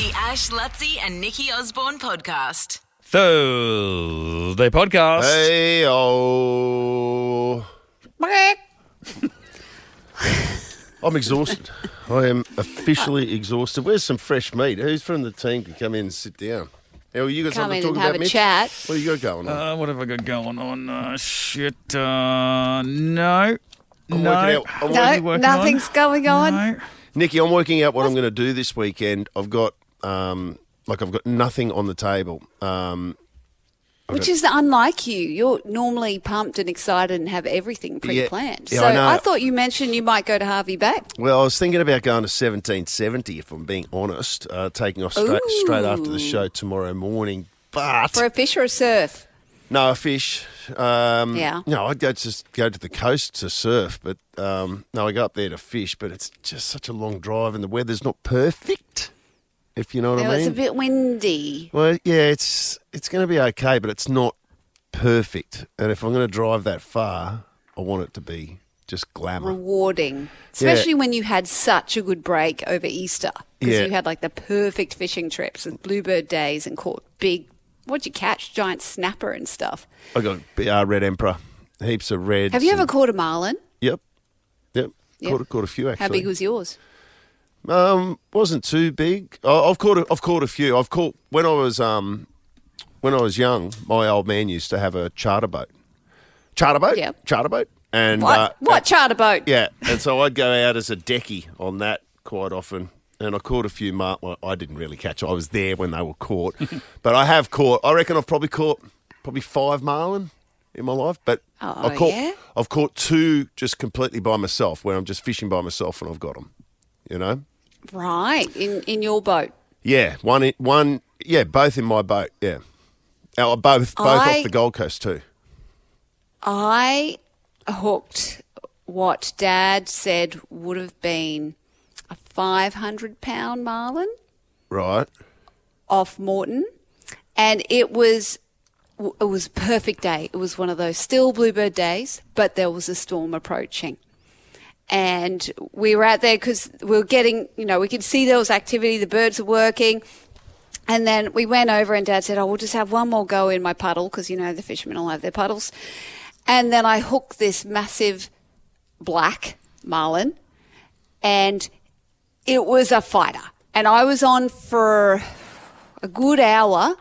The Ash, Lutzi and Nikki Osborne podcast. Thursday podcast. Hey-oh. I'm exhausted. I am officially exhausted. Where's some fresh meat? Who's from the team can come in and sit down? Hey, you got Come something in to talk and about, have a Mitch? chat. What do you got going on? What have I got going on? No. Nothing's going on. No. Nikki, I'm working out what I'm going to do this weekend. I've got nothing on the table. Which is unlike you. You're normally pumped and excited and have everything pre-planned. Yeah, So I know. I thought you mentioned you might go to Harvey Bay. Well, I was thinking about going to 1770, if I'm being honest, taking off straight after the show tomorrow morning. But For a fish or a surf? no, a fish. Yeah. No, I'd go to the coast to surf, but no, I go up there to fish. But it's just such a long drive, and the weather's not perfect. If you know what I mean. It's a bit windy. Well, yeah, it's going to be okay, but it's not perfect. And if I'm going to drive that far, I want it to be just glamour. Rewarding. Especially when you had such a good break over Easter. Because Yeah. you had like the perfect fishing trips with bluebird days and caught big, what'd you catch? Giant snapper and stuff. I got red emperor, heaps of reds. Have you ever caught a marlin? Yep. Yep. Caught a few actually. How big was yours? Wasn't too big. I've caught a few. I've caught when I was young. My old man used to have a charter boat. Yep. Charter boat. And What charter boat? yeah, and so I'd go out as a decky on that quite often, and I caught a few well, I didn't really catch. I was there when they were caught, but I have caught. I reckon I've probably caught 5 marlin in my life, but yeah? I've caught 2 just completely by myself, where I'm just fishing by myself and I've got them. You know. Right, in your boat. Yeah, one. Yeah, both in my boat. Yeah, both off the Gold Coast too. I hooked what Dad said would have been a 500-pound marlin Right. off Moreton, and it was a perfect day. It was one of those still bluebird days, but there was a storm approaching. And we were out there because we were getting, we could see there was activity, the birds are working. And then we went over and Dad said, we'll just have one more go in my puddle because, the fishermen all have their puddles. And then I hooked this massive black marlin and it was a fighter. And I was on for a good hour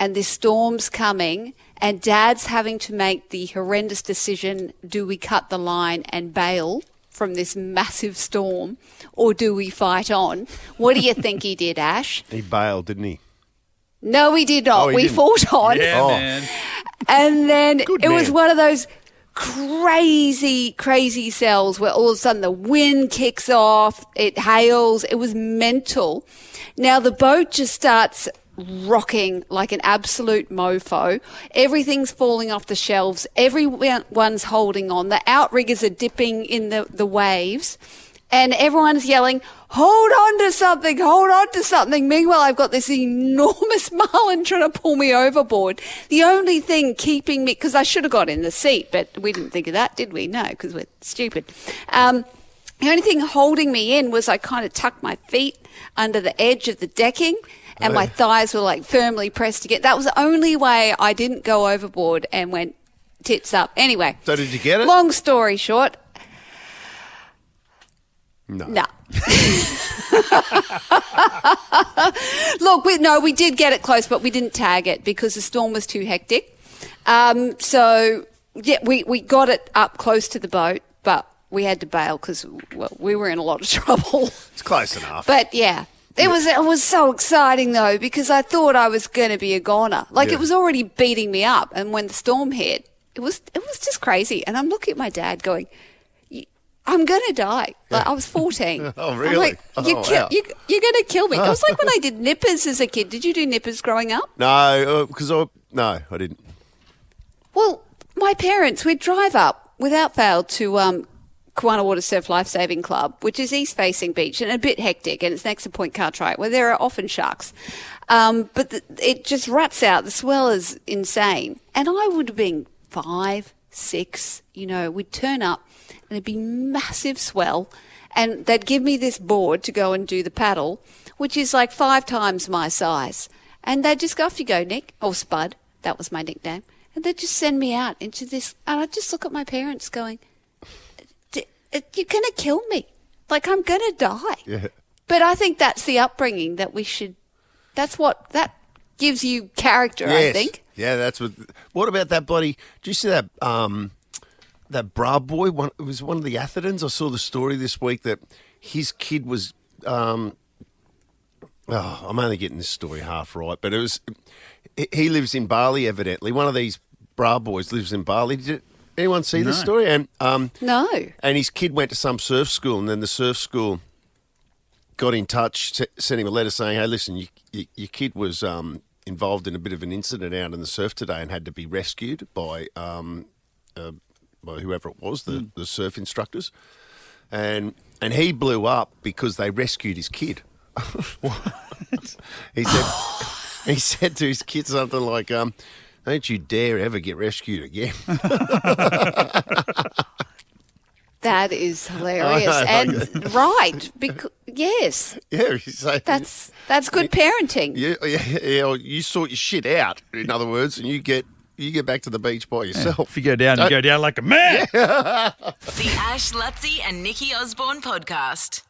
and this storm's coming and Dad's having to make the horrendous decision, do we cut the line and bail from this massive storm, or do we fight on? What do you think he did, Ash? He bailed, didn't he? No, we did not. Oh, he we didn't. fought on. Yeah, Oh. man. And then Good it was man. one of those crazy cells where all of a sudden the wind kicks off, it hails, it was mental. Now the boat just starts rocking like an absolute mofo. Everything's falling off the shelves. Everyone's holding on. The outriggers are dipping in the waves. And everyone's yelling, hold on to something, hold on to something. Meanwhile, I've got this enormous marlin trying to pull me overboard. The only thing keeping me, because I should have got in the seat, but we didn't think of that, did we? No, because we're stupid. The only thing holding me in was I kind of tucked my feet under the edge of the decking and my thighs were like firmly pressed together. That was the only way I didn't go overboard and went tits up. Anyway. So did you get it? Long story short. No. No. Look, we did get it close, but we didn't tag it because the storm was too hectic. So, yeah, we got it up close to the boat, but we had to bail because, we were in a lot of trouble. It's close enough. But, yeah. It was so exciting, though, because I thought I was going to be a goner. Like, Yeah. it was already beating me up. And when the storm hit, it was just crazy. And I'm looking at my dad going, I'm going to die. Like, I was 14. Oh, really? I'm like, Oh, you're wow. going to kill me. It was like when I did nippers as a kid. Did you do nippers growing up? No, because I didn't. Well, my parents, we'd drive up without fail to Kiwana Water Surf Lifesaving Club, which is east-facing beach and a bit hectic, and it's next to Point Cartwright, where there are often sharks. But it just ruts out. The swell is insane. And I would have been 5, 6, we'd turn up and it'd be massive swell and they'd give me this board to go and do the paddle. which is like 5 times my size. And they'd just go, off you go, Nick, or Spud. That was my nickname. And they'd just send me out into this. And I'd just look at my parents going, you're going to kill me. Like, I'm going to die. Yeah. But I think that's the upbringing that we should, that gives you character, I think. Yeah, that's what about that bloody, did you see that, that bra boy? It was one of the Athertons. I saw the story this week that his kid was, I'm only getting this story half right, but he lives in Bali, evidently. One of these bra boys lives in Bali. Did anyone see the story? And No. And his kid went to some surf school, and then the surf school got in touch, sent him a letter saying, hey, listen, your kid was involved in a bit of an incident out in the surf today and had to be rescued by whoever it was, the surf instructors. And he blew up because they rescued his kid. What? He said to his kid something like, don't you dare ever get rescued again. That is hilarious. And right. Yes. Yeah, he's saying, that's good parenting. Yeah, you sort your shit out, in other words, and you get back to the beach by yourself. If you go down, you go down like a man. The Ash, Lutzi and Nikki Osborne podcast.